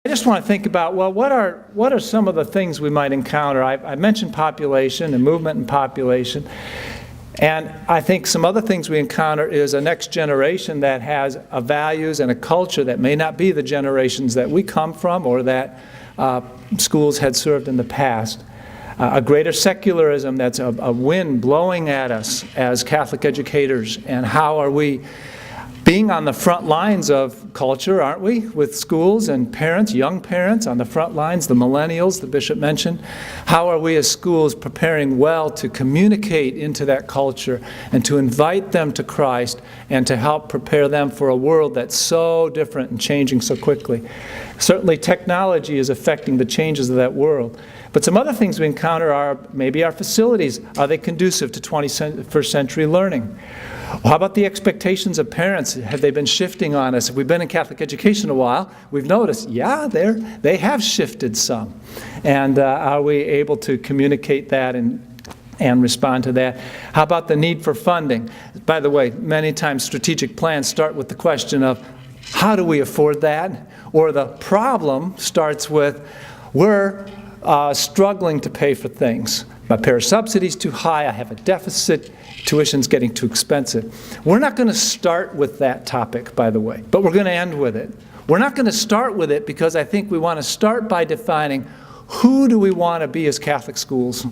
I just want to think about, well, what are some of the things we might encounter? I mentioned population and movement in population. And I think some other things we encounter is a next generation that has a values and a culture that may not be the generations that we come from or that schools had served in the past. A greater secularism that's a wind blowing at us as Catholic educators, and how are we being on the front lines of culture, aren't we, with schools and parents, young parents on the front lines, the millennials the bishop mentioned. How are we as schools preparing well to communicate into that culture and to invite them to Christ and to help prepare them for a world that's so different and changing so quickly? Certainly technology is affecting the changes of that world. But some other things we encounter are maybe our facilities. Are they conducive to 21st century learning? Well, how about the expectations of parents? Have they been shifting on us? If we've been in Catholic education a while, we've noticed, yeah, they have shifted some. And are we able to communicate that and respond to that? How about the need for funding? By the way, many times strategic plans start with the question of, how do we afford that? Or the problem starts with, we're struggling to pay for things. My parent subsidy's too high, I have a deficit, tuition's getting too expensive. We're not going to start with that topic, by the way, but we're going to end with it. We're not going to start with it because I think we want to start by defining, who do we want to be as Catholic schools?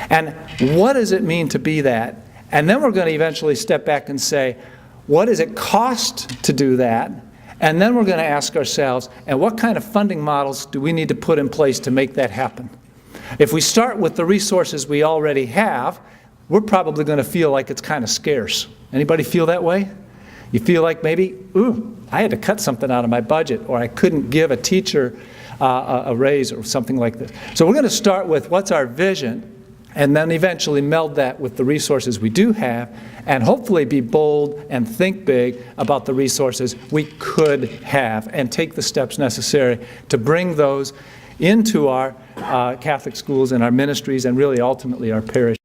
And what does it mean to be that? And then we're going to eventually step back and say, what does it cost to do that? And then we're going to ask ourselves, and what kind of funding models do we need to put in place to make that happen? If we start with the resources we already have, we're probably going to feel like it's kind of scarce. Anybody feel that way? You feel like maybe, ooh, I had to cut something out of my budget, or I couldn't give a teacher a raise or something like this. So we're going to start with what's our vision, and then eventually meld that with the resources we do have, and hopefully be bold and think big about the resources we could have, and take the steps necessary to bring those into our Catholic schools and our ministries, and really ultimately our parish.